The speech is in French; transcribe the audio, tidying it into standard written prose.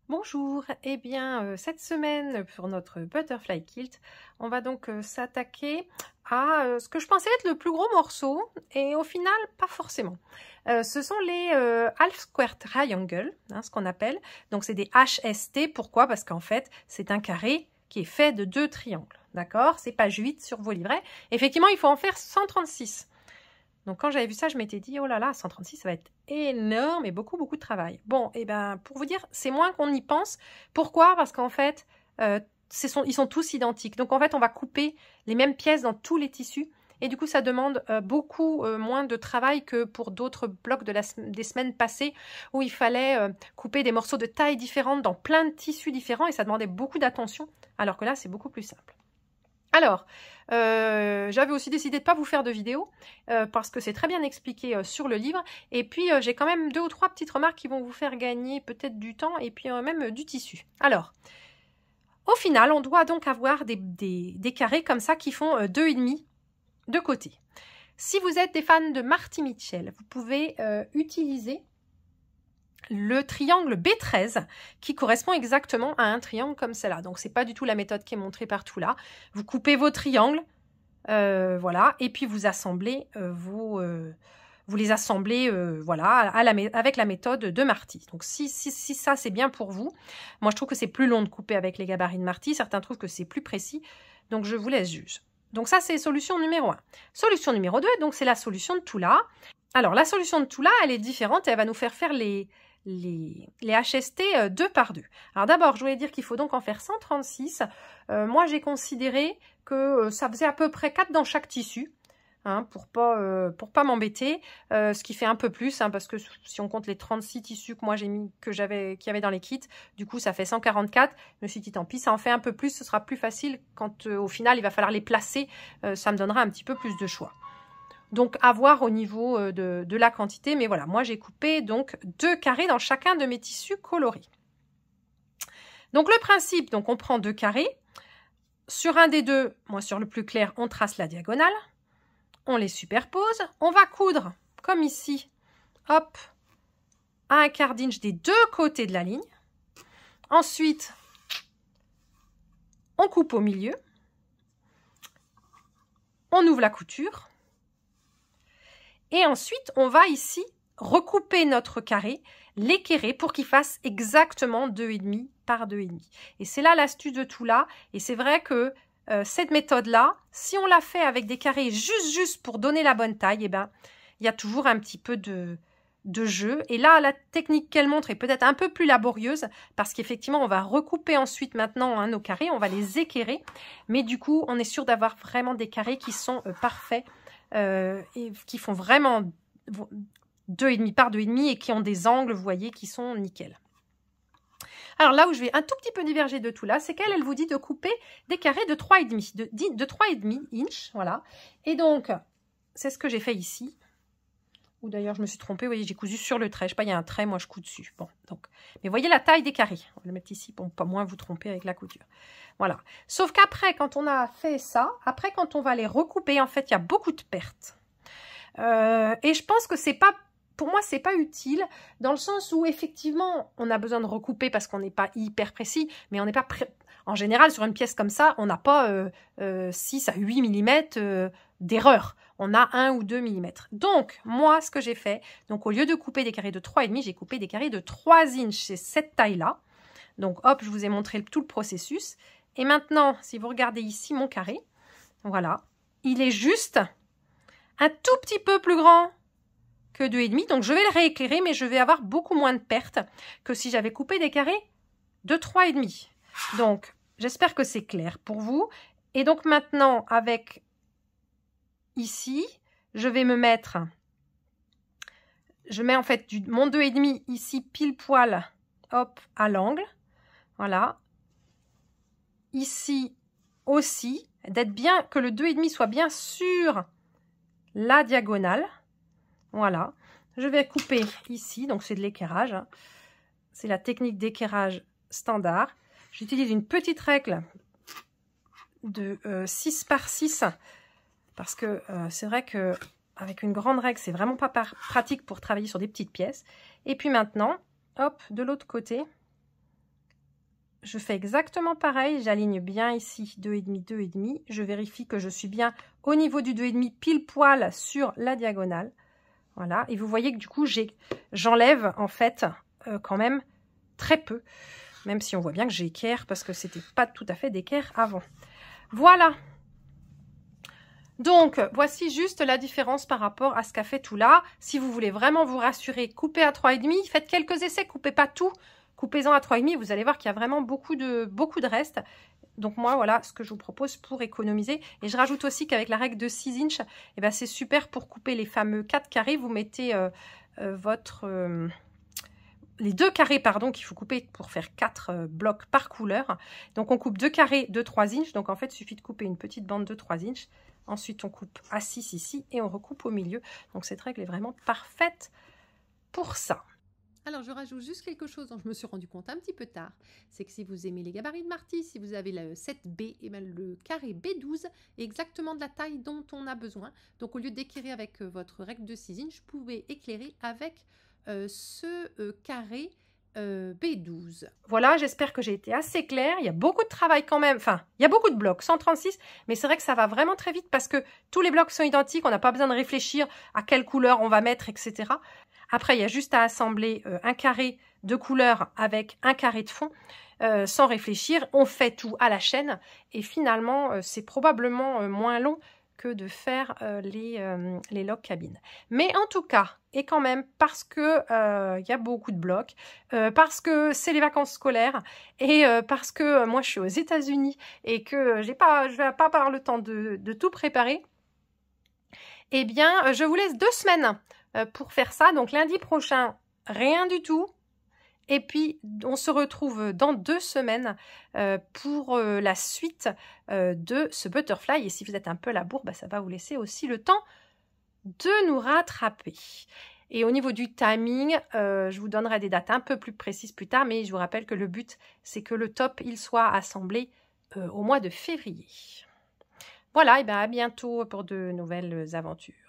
Bonjour, eh bien cette semaine pour notre Butterfly Quilt, on va donc s'attaquer à ce que je pensais être le plus gros morceau et au final pas forcément. Ce sont les Half Square Triangle, hein, ce qu'on appelle, donc c'est des HST, pourquoi? Parce qu'en fait c'est un carré qui est fait de 2 triangles, d'accord? C'est page 8 sur vos livrets, effectivement il faut en faire 136. Donc quand j'avais vu ça, je m'étais dit, oh là là, 136, ça va être énorme et beaucoup de travail. Bon, et ben pour vous dire, c'est moins qu'on y pense. Pourquoi? Parce qu'en fait, ils sont tous identiques. Donc en fait, on va couper les mêmes pièces dans tous les tissus. Et du coup, ça demande beaucoup moins de travail que pour d'autres blocs des semaines passées où il fallait couper des morceaux de taille différentes dans plein de tissus différents et ça demandait beaucoup d'attention. Alors que là, c'est beaucoup plus simple. Alors, j'avais aussi décidé de ne pas vous faire de vidéo parce que c'est très bien expliqué sur le livre. Et puis, j'ai quand même 2 ou 3 petites remarques qui vont vous faire gagner peut-être du temps et puis même du tissu. Alors, au final, on doit donc avoir des carrés comme ça qui font 2,5 de côté. Si vous êtes des fans de Marty Mitchell, vous pouvez utiliser le triangle B13 qui correspond exactement à un triangle comme cela. Donc c'est pas du tout la méthode qui est montrée partout là. Vous coupez vos triangles, voilà, et puis vous assemblez vous les assemblez voilà avec la méthode de Marty. Donc si ça c'est bien pour vous, moi je trouve que c'est plus long de couper avec les gabarits de Marty, certains trouvent que c'est plus précis, donc je vous laisse juger. Donc ça c'est solution numéro 1. Solution numéro 2, donc c'est la solution de Tula. Alors la solution de Tula, elle est différente et elle va nous faire les HST 2 par 2. Alors d'abord, je voulais dire qu'il faut donc en faire 136. Moi, j'ai considéré que ça faisait à peu près 4 dans chaque tissu, hein, pour pas m'embêter. Ce qui fait un peu plus, hein, parce que si on compte les 36 tissus que moi j'ai mis, qu'il y avait dans les kits, du coup ça fait 144. Je me suis dit tant pis, ça en fait un peu plus, ce sera plus facile quand au final il va falloir les placer. Ça me donnera un petit peu plus de choix. Donc à voir au niveau de la quantité, mais voilà, moi j'ai coupé donc 2 carrés dans chacun de mes tissus colorés. Donc le principe, donc on prend 2 carrés, sur un des deux, moi sur le plus clair, on trace la diagonale, on les superpose, on va coudre comme ici, hop, à 1/4 d'inch des 2 côtés de la ligne. Ensuite, on coupe au milieu, on ouvre la couture. Et ensuite, on va ici recouper notre carré, l'équerrer pour qu'il fasse exactement 2,5 par 2,5. Et c'est là l'astuce de Tula. Et c'est vrai que cette méthode-là, si on la fait avec des carrés juste pour donner la bonne taille, eh ben, il y a toujours un petit peu de jeu. Et là, la technique qu'elle montre est peut-être un peu plus laborieuse parce qu'effectivement, on va recouper ensuite maintenant nos carrés, on va les équerrer. Mais du coup, on est sûr d'avoir vraiment des carrés qui sont parfaits. Et qui font vraiment 2,5 par 2,5 et qui ont des angles, vous voyez, qui sont nickel. Alors là où je vais un tout petit peu diverger de tout là, c'est qu'elle vous dit de couper des carrés de 3,5, de 3,5 inch, voilà. Et donc, c'est ce que j'ai fait ici. Ou d'ailleurs, je me suis trompée, vous voyez, j'ai cousu sur le trait. Je sais pas, il y a un trait, moi je couds dessus. Bon, donc, mais voyez la taille des carrés. On va le mettre ici pour pas moins vous tromper avec la couture. Voilà. Sauf qu'après, quand on a fait ça, après, quand on va les recouper, en fait, il y a beaucoup de pertes. Et je pense que c'est pas, pour moi, c'est pas utile, dans le sens où, effectivement, on a besoin de recouper parce qu'on n'est pas hyper précis, mais on n'est pas en général, sur une pièce comme ça, on n'a pas 6 à 8 mm d'erreur. On a 1 ou 2 mm. Donc, moi, ce que j'ai fait, donc au lieu de couper des carrés de 3,5, j'ai coupé des carrés de 3 inches. C'est cette taille-là. Donc, hop, je vous ai montré tout le processus. Et maintenant, si vous regardez ici mon carré, voilà, il est juste un tout petit peu plus grand que 2,5. Donc, je vais le rééclairer, mais je vais avoir beaucoup moins de pertes que si j'avais coupé des carrés de 3,5. Donc, j'espère que c'est clair pour vous. Et donc, maintenant, avec ici, je vais me mettre, je mets en fait mon 2,5 ici pile poil, hop, à l'angle. Voilà. Ici aussi, d'être bien, que le 2,5 soit bien sur la diagonale. Voilà. Je vais couper ici, donc c'est de l'équerrage. Hein. C'est la technique d'équerrage standard. J'utilise une petite règle de 6 par 6 parce que c'est vrai que avec une grande règle, c'est vraiment pas pratique pour travailler sur des petites pièces. Et puis maintenant, hop, de l'autre côté, je fais exactement pareil, j'aligne bien ici 2,5, 2,5. Je vérifie que je suis bien au niveau du 2,5 pile poil sur la diagonale. Voilà, et vous voyez que du coup, j'enlève en fait quand même très peu. Même si on voit bien que j'ai équerre parce que c'était pas tout à fait d'équerre avant. Voilà. Donc, voici juste la différence par rapport à ce qu'a fait Tula. Si vous voulez vraiment vous rassurer, coupez à 3,5. Faites quelques essais, coupez pas tout. Coupez-en à 3,5. Vous allez voir qu'il y a vraiment beaucoup de reste. Donc moi, voilà ce que je vous propose pour économiser. Et je rajoute aussi qu'avec la règle de 6 inches, eh ben, c'est super pour couper les fameux 4 carrés. Vous mettez les 2 carrés pardon qu'il faut couper pour faire 4 blocs par couleur. Donc on coupe 2 carrés de 3 inches. Donc en fait, il suffit de couper une petite bande de 3 inches. Ensuite, on coupe à 6 ici et on recoupe au milieu. Donc cette règle est vraiment parfaite pour ça. Alors, je rajoute juste quelque chose dont je me suis rendu compte un petit peu tard. C'est que si vous aimez les gabarits de Marty, si vous avez le 7B, et bien le carré B12 est exactement de la taille dont on a besoin. Donc, au lieu d'éclairer avec votre règle de 6 inches, vous pouvez éclairer avec ce carré B12. Voilà, j'espère que j'ai été assez claire. Il y a beaucoup de travail quand même. Enfin, il y a beaucoup de blocs, 136. Mais c'est vrai que ça va vraiment très vite parce que tous les blocs sont identiques. On n'a pas besoin de réfléchir à quelle couleur on va mettre, etc. Après, il y a juste à assembler un carré de couleur avec un carré de fond. Sans réfléchir, on fait tout à la chaîne. Et finalement, c'est probablement moins long que de faire les log cabines. Mais en tout cas, et quand même, parce que y a beaucoup de blocs, parce que c'est les vacances scolaires, et parce que moi je suis aux États-Unis et que je vais pas avoir le temps de tout préparer, eh bien, je vous laisse 2 semaines pour faire ça. Donc lundi prochain, rien du tout. Et puis, on se retrouve dans 2 semaines pour la suite de ce butterfly. Et si vous êtes un peu à la bourre, bah, ça va vous laisser aussi le temps de nous rattraper. Et au niveau du timing, je vous donnerai des dates un peu plus précises plus tard. Mais je vous rappelle que le but, c'est que le top, il soit assemblé au mois de février. Voilà, et bien à bientôt pour de nouvelles aventures.